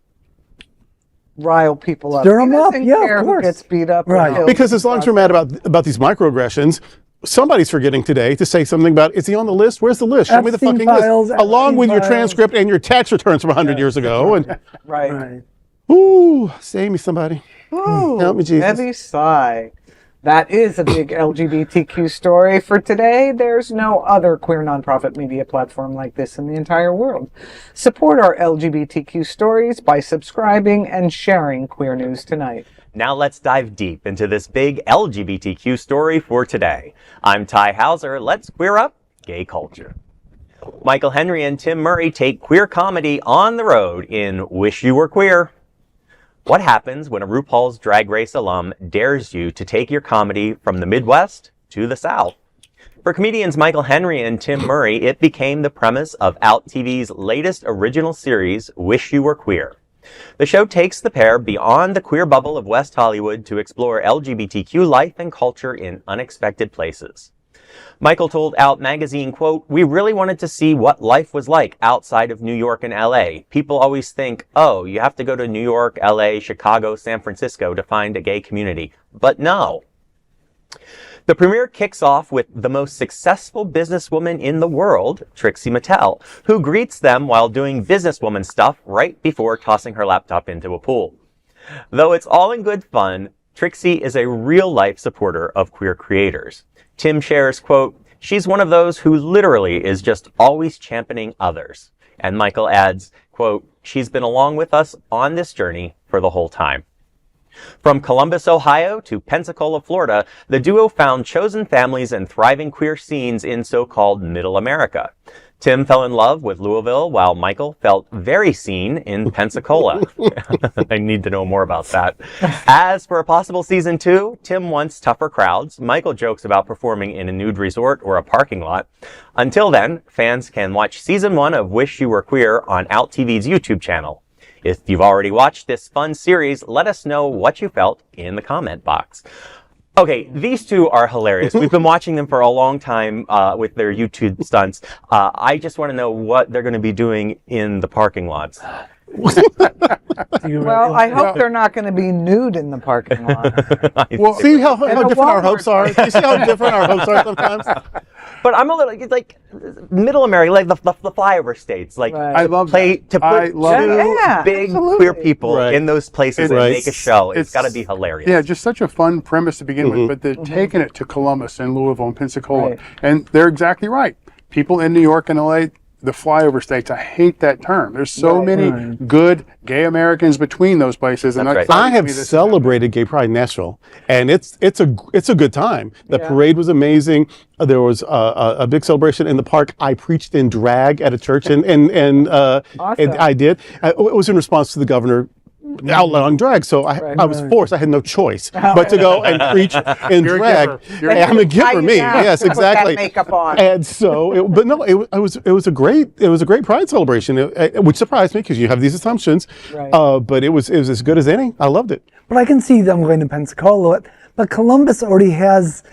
Speaker 1: rile people up.
Speaker 2: Stir 'em up.
Speaker 1: He doesn't
Speaker 2: Yeah,
Speaker 1: care
Speaker 2: of
Speaker 1: who
Speaker 2: course.
Speaker 1: gets beat up.
Speaker 2: Right.
Speaker 4: Because as long as we're mad about these microaggressions, somebody's forgetting today to say something about, is he on the list? Where's the list? Show me the
Speaker 2: Epstein
Speaker 4: fucking
Speaker 2: files,
Speaker 4: list. Along
Speaker 2: Epstein
Speaker 4: with your
Speaker 2: files.
Speaker 4: transcript and your tax returns from 100 years ago. And
Speaker 1: Right.
Speaker 4: ooh, save me somebody.
Speaker 1: Ooh,
Speaker 4: Help me, Jesus.
Speaker 1: heavy sigh. That is a big LGBTQ story. For today, there's no other queer nonprofit media platform like this in the entire world. Support our LGBTQ stories by subscribing and sharing Queer News Tonight.
Speaker 3: Now let's dive deep into this big LGBTQ story for today. I'm Tai Houser. Let's queer up gay culture. Michael Henry and Tim Murray take queer comedy on the road in Wish You Were Queer. What happens when a RuPaul's Drag Race alum dares you to take your comedy from the Midwest to the South? For comedians Michael Henry and Tim Murray, it became the premise of Out TV's latest original series, Wish You Were Queer. The show takes the pair beyond the queer bubble of West Hollywood to explore LGBTQ life and culture in unexpected places. Michael told Out magazine, quote, "We really wanted to see what life was like outside of New York and LA. People always think, oh, you have to go to New York, LA, Chicago, San Francisco to find a gay community. But no." The premiere kicks off with the most successful businesswoman in the world, Trixie Mattel, who greets them while doing businesswoman stuff right before tossing her laptop into a pool. Though it's all in good fun, Trixie is a real-life supporter of queer creators. Tim shares, quote, "She's one of those who literally is just always championing others." And Michael adds, quote, "She's been along with us on this journey for the whole time." From Columbus, Ohio to Pensacola, Florida, the duo found chosen families and thriving queer scenes in so-called Middle America. Tim fell in love with Louisville, while Michael felt very seen in Pensacola. I need to know more about that. As for a possible season 2, Tim wants tougher crowds. Michael jokes about performing in a nude resort or a parking lot. Until then, fans can watch season 1 of Wish You Were Queer on Out TV's YouTube channel. If you've already watched this fun series, let us know what you felt in the comment box. Okay, these two are hilarious. We've been watching them for a long time with their YouTube stunts. I just want to know what they're going to be doing in the parking lots.
Speaker 1: Well, I hope they're not going to be nude in the parking lot.
Speaker 4: Well, see how different our hopes are? You see how different our hopes are sometimes?
Speaker 3: But I'm a little, it's like middle America, like the flyover states, like
Speaker 1: Right.
Speaker 5: I love
Speaker 3: play
Speaker 5: that.
Speaker 3: to
Speaker 5: I
Speaker 3: put
Speaker 5: love
Speaker 3: two
Speaker 1: that.
Speaker 3: big
Speaker 1: Absolutely.
Speaker 3: queer people
Speaker 4: Right.
Speaker 3: in those places and
Speaker 4: Right.
Speaker 3: make a show. It's
Speaker 5: It's-
Speaker 3: got to be hilarious.
Speaker 5: Yeah, just such a fun premise to begin with, but they're taking it to Columbus and Louisville and Pensacola.
Speaker 1: Right.
Speaker 5: And they're exactly right. People in New York and LA, the flyover states, I hate that term. There's so
Speaker 1: Right.
Speaker 5: many good gay Americans between those places. And
Speaker 3: That's
Speaker 5: that's
Speaker 3: right.
Speaker 4: I have
Speaker 5: me this-
Speaker 4: celebrated Gay Pride in Nashville, and it's a good time. The
Speaker 1: Yeah.
Speaker 4: parade was amazing. There was a big celebration in the park. I preached in drag at a church, and
Speaker 1: Awesome.
Speaker 4: I did. It was in response to the governor outlawing drag, so I was forced. I had no choice but to go and preach in
Speaker 5: You're a
Speaker 4: drag.
Speaker 5: giver. You're a
Speaker 4: Hey, I'm a
Speaker 1: Tie
Speaker 4: giver,
Speaker 1: you
Speaker 4: me.
Speaker 1: down
Speaker 4: Yes,
Speaker 1: to put that
Speaker 4: exactly.
Speaker 1: makeup on.
Speaker 4: And so, it was a great Pride celebration, which surprised me because you have these assumptions.
Speaker 1: Right.
Speaker 4: But it was as good as any. I loved it.
Speaker 2: But I can see them going to Pensacola. But Columbus already has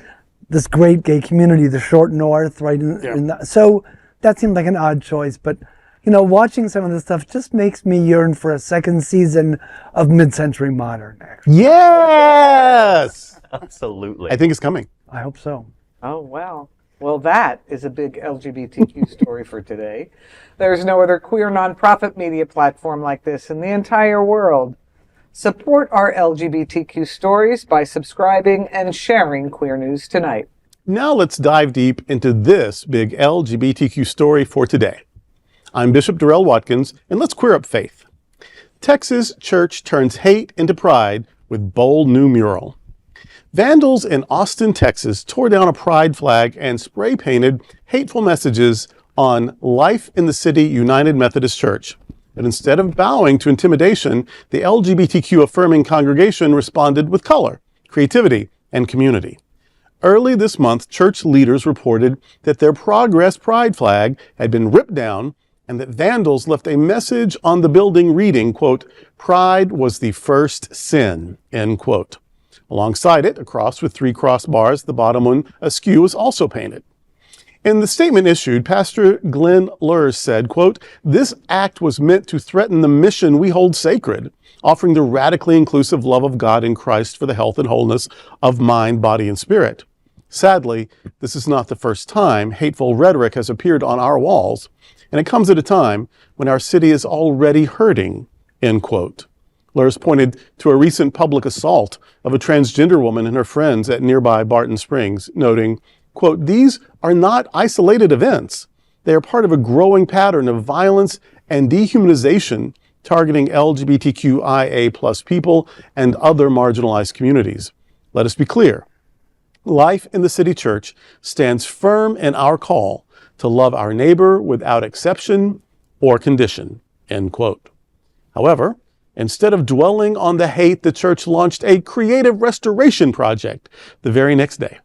Speaker 2: this great gay community, the short north, right? So that seemed like an odd choice. But, watching some of this stuff just makes me yearn for a second season of Mid-Century Modern, actually.
Speaker 4: Yes,
Speaker 3: Absolutely.
Speaker 4: I think it's coming.
Speaker 2: I hope so.
Speaker 1: Oh, wow. Well, that is a big LGBTQ story for today. There's no other queer nonprofit media platform like this in the entire world. Support our LGBTQ stories by subscribing and sharing Queer News Tonight.
Speaker 4: Now let's dive deep into this big LGBTQ story for today. I'm Bishop Durrell Watkins, and let's queer up faith. Texas church turns hate into pride with bold new mural. Vandals in Austin, Texas tore down a pride flag and spray painted hateful messages on Life in the City United Methodist Church. But instead of bowing to intimidation, the LGBTQ affirming congregation responded with color, creativity, and community. Early this month, church leaders reported that their Progress Pride flag had been ripped down and that vandals left a message on the building reading, quote, "Pride was the first sin," end quote. Alongside it, a cross with 3 crossbars, the bottom one askew, was also painted. In the statement issued, Pastor Glenn Lurs said, quote, "This act was meant to threaten the mission we hold sacred, offering the radically inclusive love of God in Christ for the health and wholeness of mind, body, and spirit. Sadly, this is not the first time hateful rhetoric has appeared on our walls, and it comes at a time when our city is already hurting," end quote. Lurs pointed to a recent public assault of a transgender woman and her friends at nearby Barton Springs, noting, quote, "These are not isolated events. They are part of a growing pattern of violence and dehumanization targeting LGBTQIA+ people and other marginalized communities. Let us be clear. Life in the City Church stands firm in our call to love our neighbor without exception or condition," end quote. However, instead of dwelling on the hate, the church launched a creative restoration project the very next day.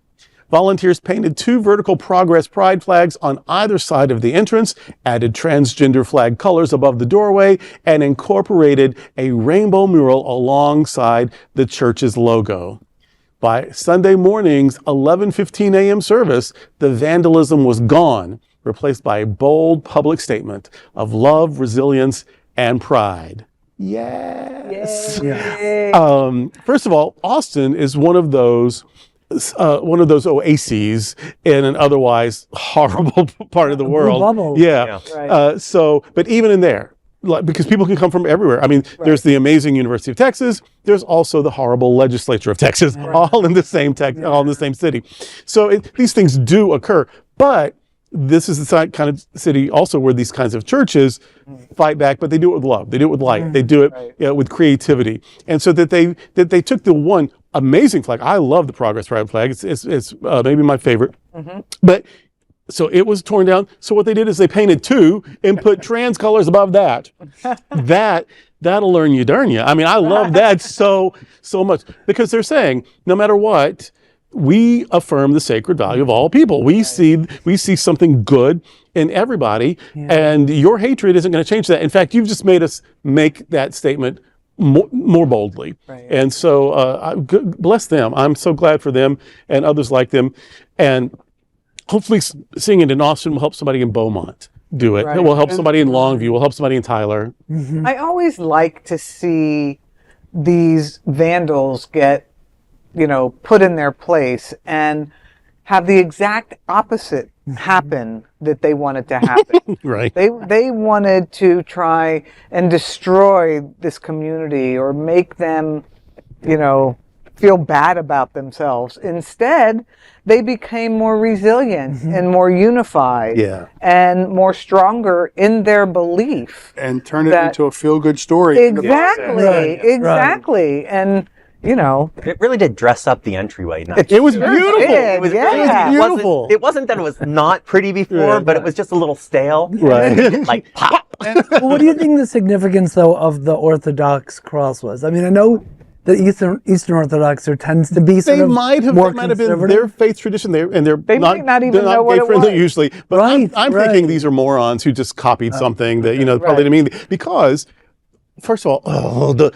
Speaker 4: Volunteers painted 2 vertical Progress Pride flags on either side of the entrance, added transgender flag colors above the doorway, and incorporated a rainbow mural alongside the church's logo. By Sunday morning's 11:15 a.m. service, the vandalism was gone, replaced by a bold public statement of love, resilience, and pride. Yes. First of all, Austin is one of those oases in an otherwise horrible part of the world.
Speaker 2: bubble.
Speaker 4: Yeah.
Speaker 1: Right.
Speaker 4: But even in there, because people can come from everywhere. I mean, there's the amazing University of Texas. There's also the horrible legislature of Texas, all in the same all in the same city. So these things do occur, but this is the kind of city also where these kinds of churches fight back, but they do it with love. They do it with light. They do it with creativity. And so that they took the one amazing flag. I love the Progress Pride flag. It's maybe my favorite. But So it was torn down. So what they did is they painted 2 and put trans colors above that. That'll learn you, darn you. I mean, I love that so much, because they're saying no matter what, we affirm the sacred value of all people. We see something good in everybody, and your hatred isn't going to change that. In fact, you've just made us make that statement more boldly. Right. And so bless them. I'm so glad for them and others like them. And hopefully seeing it in Austin will help somebody in Beaumont do it. Right. It will help somebody in Longview. Will help somebody in Tyler.
Speaker 1: I always like to see these vandals get, put in their place and have the exact opposite happen that they wanted to happen.
Speaker 4: Right.
Speaker 1: They wanted to try and destroy this community or make them, feel bad about themselves. Instead, they became more resilient and more unified and more stronger in their belief.
Speaker 5: And turn it into a feel-good story.
Speaker 1: Exactly. Right. And,
Speaker 3: it really did dress up the entryway.
Speaker 4: It was beautiful.
Speaker 3: It was
Speaker 4: beautiful.
Speaker 3: It wasn't that it was not pretty before, but it was just a little stale.
Speaker 4: Right.
Speaker 3: Like pop.
Speaker 2: What do you think the significance, though, of the Orthodox cross was? I mean, I know the Eastern Orthodox there tends to be sort of more
Speaker 4: might have been their faith tradition, they're
Speaker 1: they
Speaker 4: not,
Speaker 1: might not even
Speaker 4: they're
Speaker 1: know
Speaker 4: not
Speaker 1: what
Speaker 4: gay
Speaker 1: it
Speaker 4: friendly
Speaker 1: was.
Speaker 4: usually. But I'm thinking these are morons who just copied something that probably didn't mean, because first of all, the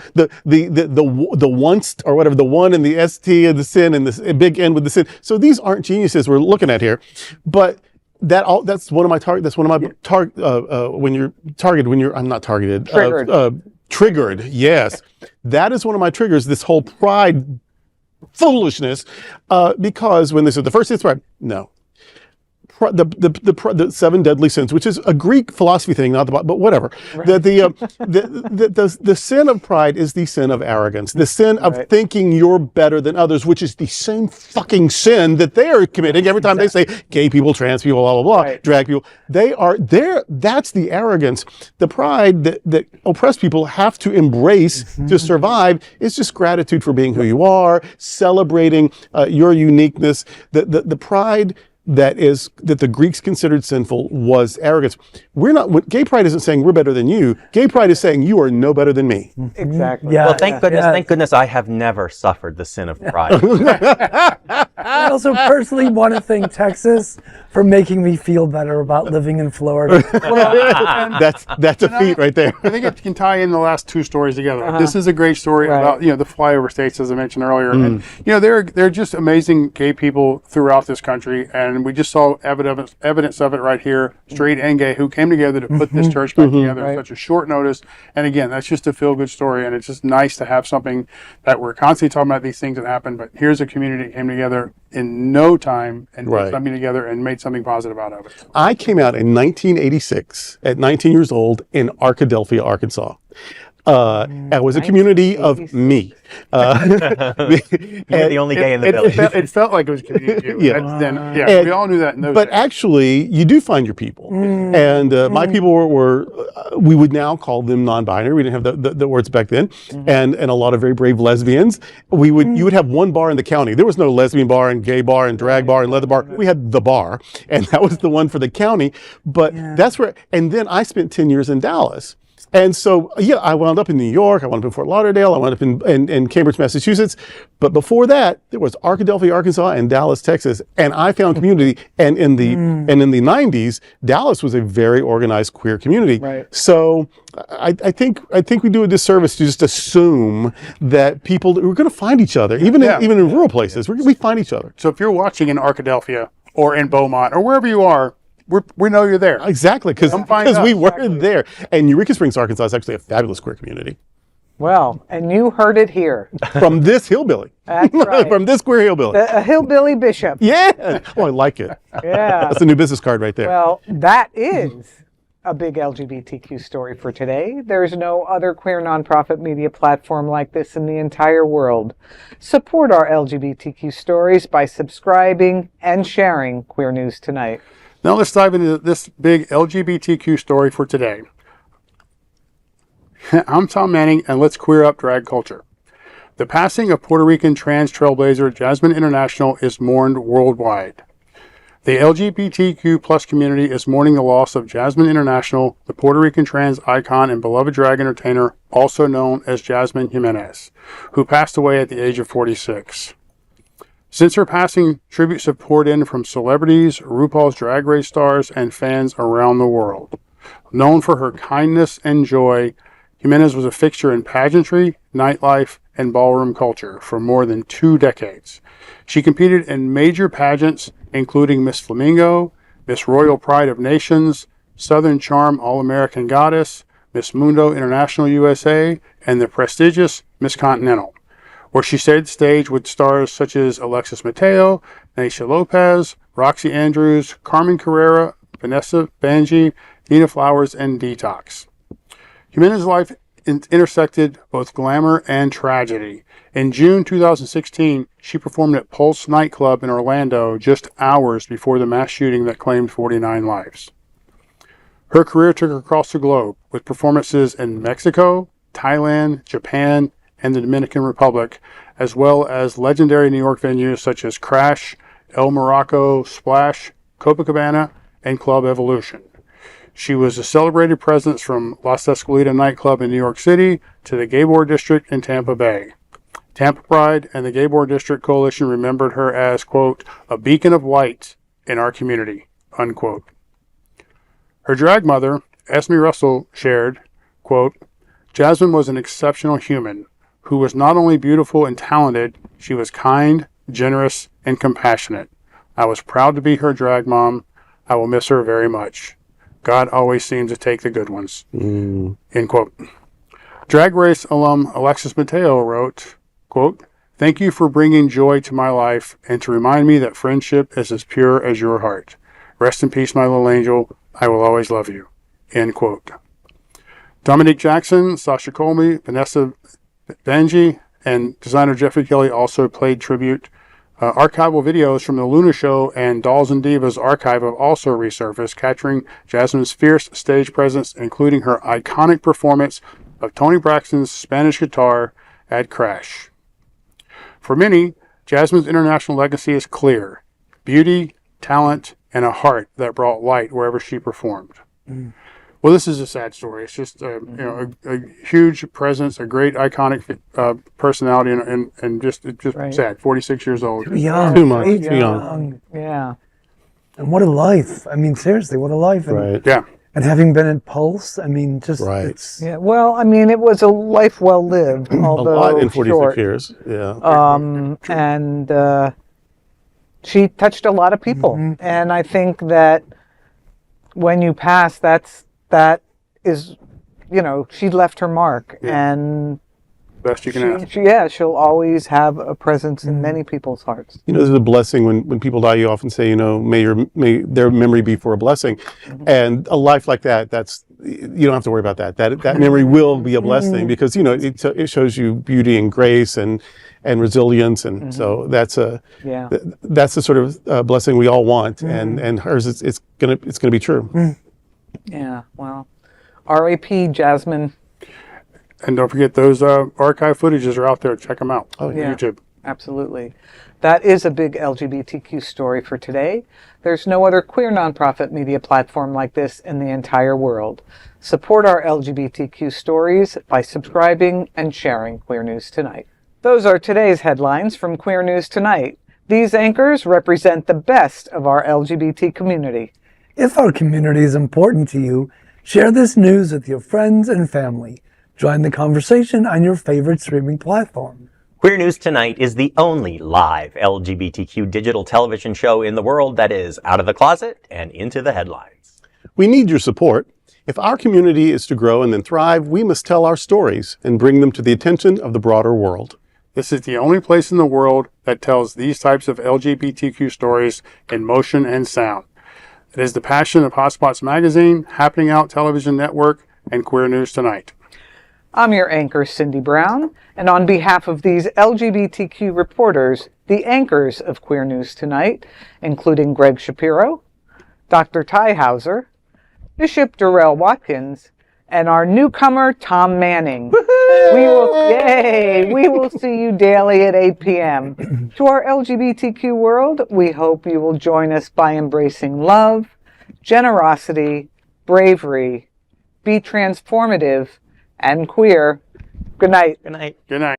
Speaker 4: once or whatever, the one and the ST and the sin and the big N with the sin. So these aren't geniuses we're looking at here, but that's one of my target. That's one of my when you're targeted. When you're I'm not targeted. Triggered. Yes, that is one of my triggers. This whole pride foolishness, because when they said the first is pride, no. The 7 deadly sins, which is a Greek philosophy thing, not the but whatever. Right. The sin of pride is the sin of arrogance, the sin of thinking you're better than others, which is the same fucking sin that they are committing every time they say gay people, trans people, blah blah blah, drag people. They are there. That's the arrogance, the pride that oppressed people have to embrace to survive. Is just gratitude for being who you are, celebrating your uniqueness. The pride that the Greeks considered sinful was arrogance. Gay pride isn't saying we're better than you. Gay pride is saying you are no better than me.
Speaker 1: Exactly.
Speaker 3: Yeah, well, thank goodness I have never suffered the sin of pride.
Speaker 2: I also personally want to thank Texas for making me feel better about living in Florida.
Speaker 4: That's a feat right there.
Speaker 5: I think it can tie in the last 2 stories together. This is a great story about the flyover states, as I mentioned earlier, and they're just amazing gay people throughout this country, and we just saw evidence of it right here, straight and gay, who came together to put this church back together in such a short notice. And again, that's just a feel-good story, and it's just nice to have something that we're constantly talking about these things that happen, but here's a community that came together in no time and put something together and made something positive out of it.
Speaker 4: I came out in 1986 at 19 years old in Arkadelphia, Arkansas. It was a community of me.
Speaker 3: You're the only gay in the village.
Speaker 5: It felt like it was a community. We all knew that in those days.
Speaker 4: Actually, you do find your people. And my people were we would now call them non-binary. We didn't have the words back then. And a lot of very brave lesbians. You would have one bar in the county. There was no lesbian bar and gay bar and drag bar and leather bar. We had the bar, and that was the one for the county. But that's where, and then I spent 10 years in Dallas. And so, I wound up in New York, I wound up in Fort Lauderdale, I wound up in Cambridge, Massachusetts. But before that, there was Arkadelphia, Arkansas, and Dallas, Texas. And I found community. And in the 90s, Dallas was a very organized queer community. Right. So I think we do a disservice to just assume that we're going to find each other, even in rural places. We find each other.
Speaker 5: So if you're watching in Arkadelphia or in Beaumont or wherever you are, we know you're there.
Speaker 4: Exactly, because we were there. And Eureka Springs, Arkansas is actually a fabulous queer community.
Speaker 1: Well, and you heard it here.
Speaker 4: From this hillbilly.
Speaker 1: That's right.
Speaker 4: From this queer hillbilly.
Speaker 1: A hillbilly bishop.
Speaker 4: Yeah. Oh, I like it.
Speaker 1: Yeah.
Speaker 4: That's a new business card right there.
Speaker 1: Well, that is a big LGBTQ story for today. There's no other queer nonprofit media platform like this in the entire world. Support our LGBTQ stories by subscribing and sharing Queer News Tonight.
Speaker 5: Now let's dive into this big LGBTQ story for today. I'm Tom Manning, and let's queer up drag culture. The passing of Puerto Rican trans trailblazer Jasmine International is mourned worldwide. The LGBTQ plus community is mourning the loss of Jasmine International, the Puerto Rican trans icon and beloved drag entertainer, also known as Jasmine Jimenez, who passed away at the age of 46. Since her passing, tributes have poured in from celebrities, RuPaul's Drag Race stars, and fans around the world. Known for her kindness and joy, Jimenez was a fixture in pageantry, nightlife, and ballroom culture for more than 2 decades. She competed in major pageants, including Miss Flamingo, Miss Royal Pride of Nations, Southern Charm All-American Goddess, Miss Mundo International USA, and the prestigious Miss Continental, where she shared the stage with stars such as Alexis Mateo, Naisha Lopez, Roxy Andrews, Carmen Carrera, Vanessa Banji, Nina Flowers, and Detox. Jimenez's life intersected both glamour and tragedy. In June 2016, she performed at Pulse nightclub in Orlando just hours before the mass shooting that claimed 49 lives. Her career took her across the globe with performances in Mexico, Thailand, Japan, and the Dominican Republic, as well as legendary New York venues such as Crash, El Morocco, Splash, Copacabana, and Club Evolution. She was a celebrated presence from Las Escalita nightclub in New York City to the Gabor District in Tampa Bay. Tampa Pride and the Gabor District Coalition remembered her as, quote, a beacon of light in our community, unquote. Her drag mother, Esme Russell, shared, quote, Jasmine was an exceptional human who was not only beautiful and talented, she was kind, generous, and compassionate. I was proud to be her drag mom. I will miss her very much. God always seems to take the good ones. End quote. Drag Race alum Alexis Mateo wrote, quote, thank you for bringing joy to my life and to remind me that friendship is as pure as your heart. Rest in peace, my little angel. I will always love you. End quote. Dominique Jackson, Sasha Colby, Vanessa Banji, and designer Jeffrey Kelly also played tribute. Archival videos from the Luna Show and Dolls and Divas archive have also resurfaced, capturing Jasmine's fierce stage presence, including her iconic performance of Toni Braxton's Spanish guitar at Crash. For many, Jasmine's international legacy is clear: beauty, talent, and a heart that brought light wherever she performed. Well, this is a sad story. It's just a huge presence, a great iconic personality, and just
Speaker 1: Right.
Speaker 5: sad. 46 years old.
Speaker 2: Young.
Speaker 4: Too much.
Speaker 2: Right?
Speaker 4: Too young.
Speaker 1: Yeah.
Speaker 2: And what a life. I mean, seriously, what a life. And,
Speaker 4: Right.
Speaker 5: Yeah.
Speaker 2: and having been at Pulse, I mean, just,
Speaker 4: Right.
Speaker 2: it's,
Speaker 1: Yeah. Well, I mean, it was a life well lived,
Speaker 4: A
Speaker 1: although
Speaker 4: lot in 46
Speaker 1: short.
Speaker 4: years. Yeah.
Speaker 1: And she touched a lot of people. And I think that when you pass, that is, she left her mark.
Speaker 5: Yeah.
Speaker 1: And
Speaker 5: Best you can ask.
Speaker 1: she'll always have a presence in many people's hearts.
Speaker 4: There's a blessing when people die. You often say, may their memory be for a blessing, and a life like that. You don't have to worry about that. That memory will be a blessing because it shows you beauty and grace and resilience, and so that's the sort of blessing we all want, and hers it's gonna be true.
Speaker 1: Yeah. Well, R.A.P. Jasmine.
Speaker 5: And don't forget, those archive footages are out there. Check them out on
Speaker 1: yeah.
Speaker 5: YouTube.
Speaker 1: Absolutely. That is a big LGBTQ story for today. There's no other queer nonprofit media platform like this in the entire world. Support our LGBTQ stories by subscribing and sharing Queer News Tonight. Those are today's headlines from Queer News Tonight. These anchors represent the best of our LGBT community.
Speaker 2: if our community is important to you, share this news with your friends and family. Join the conversation on your favorite streaming platform.
Speaker 3: Queer News Tonight is the only live LGBTQ digital television show in the world that is out of the closet and into the headlines.
Speaker 4: We need your support. If our community is to grow and then thrive, we must tell our stories and bring them to the attention of the broader world.
Speaker 5: This is the only place in the world that tells these types of LGBTQ stories in motion and sound. It is the passion of Hotspots Magazine, Happening Out Television Network, and Queer News Tonight.
Speaker 1: I'm your anchor, Cindy Brown, and on behalf of these LGBTQ reporters, the anchors of Queer News Tonight, including Gregg Shapiro, Dr. Tai Houser, Bishop Durrell Watkins, and our newcomer, Tom Manning. We will see you daily at 8 p.m. To our LGBTQ world, we hope you will join us by embracing love, generosity, bravery, be transformative, and queer. Good night.
Speaker 3: Good night.
Speaker 5: Good night.